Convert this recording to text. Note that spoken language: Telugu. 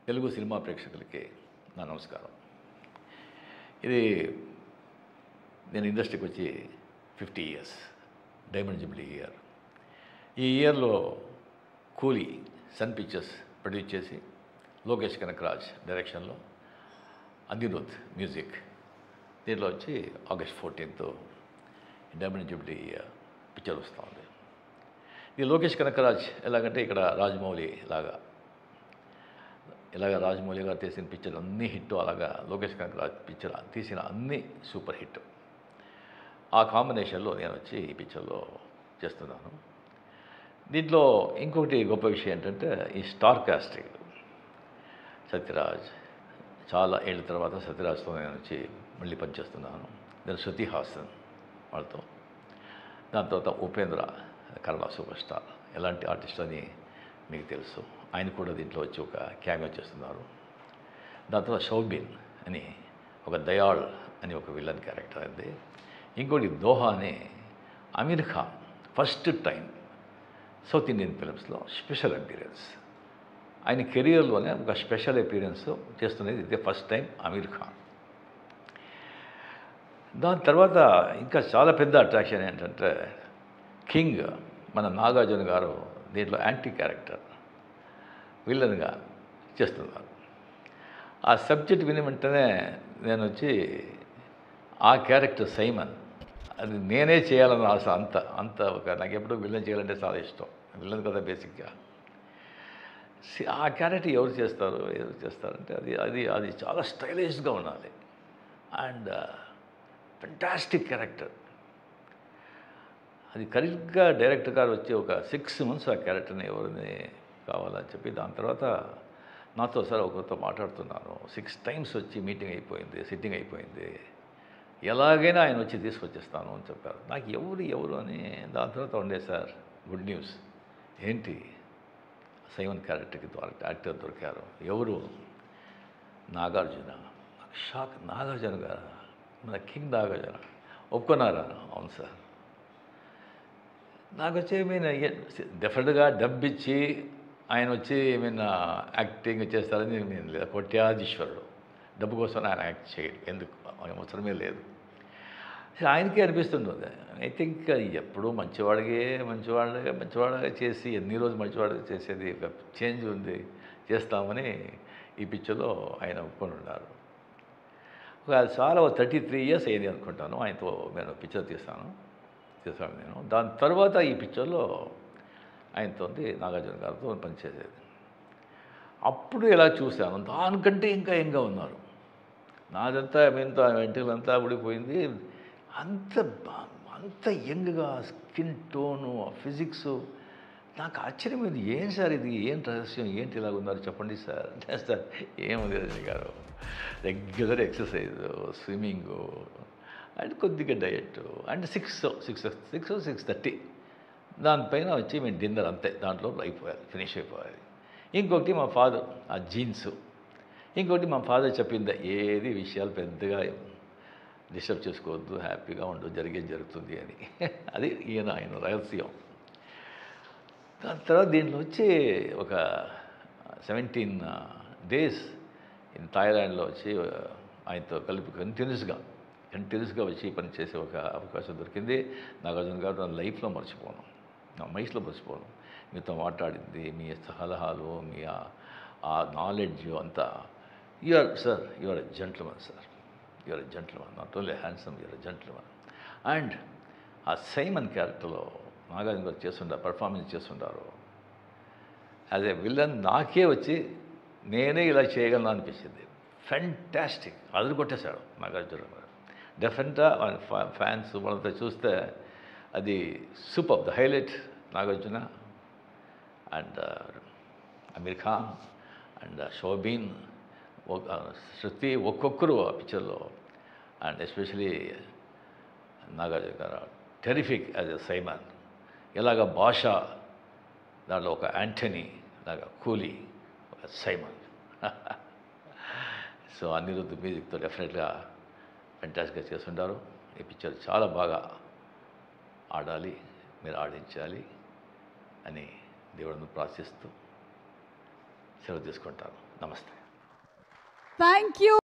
తెలుగు సినిమా ప్రేక్షకులకి నా నమస్కారం. ఇది నేను ఇండస్ట్రీకి వచ్చి 50 ఇయర్స్, డైమండ్ జూబ్లీ ఇయర్. ఈ ఇయర్లో కూలీ సన్ పిక్చర్స్ ప్రొడ్యూస్ చేసి లోకేష్ కనకరాజ్ డైరెక్షన్లో అనిరుద్ మ్యూజిక్ దీంట్లో వచ్చి August 14th diamond Jubilee picture వస్తూ ఉంది. ఇది లోకేష్ కనకరాజ్ ఎలాగంటే ఇక్కడ రాజమౌళి ఇలాగ రాజమౌళి గారు తీసిన పిక్చర్ అన్నీ హిట్, అలాగా లోకేష్ కనకరాజ్ పిక్చర్ తీసిన అన్నీ సూపర్ హిట్. ఆ కాంబినేషన్లో నేను వచ్చి ఈ పిక్చర్లో చేస్తున్నాను. దీంట్లో ఇంకొకటి గొప్ప విషయం ఏంటంటే ఈ స్టార్ కాస్టింగ్. సత్యరాజ్, చాలా ఏళ్ళ తర్వాత సత్యరాజ్తో నేను వచ్చి మళ్ళీ పనిచేస్తున్నాను. నేను శృతి హాసన్ వాళ్ళతో, దాని తర్వాత ఉపేంద్ర కన్నడ సూపర్ స్టార్, ఎలాంటి ఆర్టిస్ట్ అని మీకు తెలుసు, ఆయన కూడా దీంట్లో వచ్చి ఒక క్యామియో చేస్తున్నారు. దాని తర్వాత షౌబీన్ అని ఒక దయాళ్ అని ఒక విలన్ క్యారెక్టర్ అయింది. ఇంకోటి దోహా అని Aamir Khan first time south Indian ఫిల్మ్స్లో స్పెషల్ అపీరెన్స్, ఆయన కెరియర్లోనే ఒక స్పెషల్ అపీరెన్స్ చేస్తున్నది ఇదే ఫస్ట్ టైం అమీర్ ఖాన్. దాని తర్వాత ఇంకా చాలా పెద్ద అట్రాక్షన్ ఏంటంటే కింగ్ మన నాగార్జున గారు దీంట్లో యాంటీ క్యారెక్టర్ విలన్గా చేస్తున్నారు. ఆ సబ్జెక్ట్ విని వెంటనే నేను వచ్చి ఆ క్యారెక్టర్ సైమన్ అది నేనే చేయాలని ఆశ. అంత నాకు ఎప్పుడూ విలన్ చేయాలంటే చాలా ఇష్టం, విలన్ కదా బేసిక్గా. ఆ క్యారెక్టర్ ఎవరు చేస్తారంటే అది చాలా స్టైలిష్గా ఉండాలి అండ్ ఫెంటాస్టిక్ క్యారెక్టర్. అది కరెక్ట్గా డైరెక్టర్ గారు వచ్చి ఒక 6 months ఆ క్యారెక్టర్ని ఎవరిని కావాలని చెప్పి, దాని తర్వాత నాతో సార్ ఒకరితో మాట్లాడుతున్నాను. 6 times వచ్చి మీటింగ్ అయిపోయింది, సిట్టింగ్ అయిపోయింది, ఎలాగైనా ఆయన వచ్చి తీసుకొచ్చేస్తాను అని చెప్పారు. నాకు ఎవరు అని. దాని తర్వాత ఉండే సార్ గుడ్ న్యూస్, ఏంటి సైమన్ క్యారెక్టర్కి యాక్టర్ దొరికారు. ఎవరు? నాగార్జున. షాక్, నాగార్జున గారు, మన కింగ్ నాగార్జున ఒప్పుకున్నారా? అవును సార్. నాకు వచ్చి డెఫినెట్గా డబ్బు ఇచ్చి ఆయన వచ్చి యాక్టింగ్ చేస్తారని నేను లేదు. కోట్యాధీశ్వరుడు, డబ్బు కోసం ఆయన యాక్ట్ చేయడు, ఎందుకు అవసరమే లేదు. ఆయనకే అనిపిస్తుంటుంది. ఐ థింక్ ఎప్పుడూ మంచివాడిగా చేసి ఎన్ని రోజులు మంచివాడిగా చేసేది ఒక చేంజ్ ఉంది, చేస్తామని ఈ పిక్చర్లో ఆయన ఒప్పుకొని ఉన్నారు. చాలా 33 years అయింది అనుకుంటాను ఆయనతో నేను పిక్చర్ చేశాను నేను. దాని తర్వాత ఈ పిక్చర్లో ఆయనతో నాగార్జున గారితో పనిచేసేది. అప్పుడు ఎలా చూశాను, దానికంటే ఇంకా యంగ్గా ఉన్నారు. నాదంతా వెంట్రుకలంతా ఊడిపోయింది, అంత యంగ్గా, స్కిన్ టోను, ఫిజిక్స్. నాకు ఆశ్చర్యమైంది, ఏం సార్ ఇది, ఏం రహస్యం, ఏంటి ఇలాగ ఉన్నారు చెప్పండి సార్. సార్ ఏముంది రజనీ గారు, రెగ్యులర్ ఎక్సర్సైజ్, స్విమ్మింగు అండ్ కొద్దిగా డయట్ అండ్ 6:30 దానిపైన వచ్చి మేము డిన్నర్, అంతే, దాంట్లో ఫినిష్ అయిపోవాలి. ఇంకొకటి మా ఫాదర్ ఆ జీన్స్, ఇంకొకటి మా ఫాదర్ చెప్పింది, ఏది విషయాలు పెద్దగా డిస్టర్బ్ చేసుకోవద్దు, హ్యాపీగా ఉండు, జరుగుతుంది అని. అది ఆయన రహస్యం. దాని తర్వాత దీంట్లో వచ్చి ఒక 17 days ఇన్ థాయిలాండ్లో వచ్చి ఆయనతో కలిపి కంటిన్యూస్గా వచ్చి పని చేసే ఒక అవకాశం దొరికింది. నాగార్జున గారు నా లైఫ్లో మర్చిపోను, నా మైస్లో మర్చిపోను. మీతో మాట్లాడింది, మీ సలహాలు, మీ ఆ నాలెడ్జ్ అంతా. You are a gentleman sir, you are a gentleman, not only handsome, you are a gentleman. And ఆ సైమన్ క్యారెక్టర్లో నాగార్జున గారు పర్ఫార్మెన్స్ చేస్తుంటారు యాజ్ ఏ విలన్. నాకే వచ్చి నేనే ఇలా చేయగలను అనిపించింది. ఫెంటాస్టిక్, అదురు కొట్టేశాడు నాగార్జున గారు. డెఫినెట్గా ఫ్యాన్స్ వాళ్ళతో చూస్తే అది super. The highlight Nagarjuna and Aamir Khan and Soubin, Shruti, ఒక్కొక్కరు ఆ పిక్చర్లో. అండ్ ఎస్పెషలీ నాగార్జున గారు టెరిఫిక్ యాజ్ ఎ సైమన్. ఇలాగ భాష దాంట్లో ఒక యాంటనీ లాగా, కూలీ ఒక సైమన్. సో అనిరుద్ మ్యూజిక్తో డెఫినెట్గా ఫెంటాస్టిక్గా చేస్తుంటారు. ఈ పిక్చర్ చాలా బాగా ఆడాలి, మీరు ఆడించాలి అని దేవుడిని ప్రార్థిస్తూ సెలవు తీసుకుంటాను. నమస్తే. Thank you.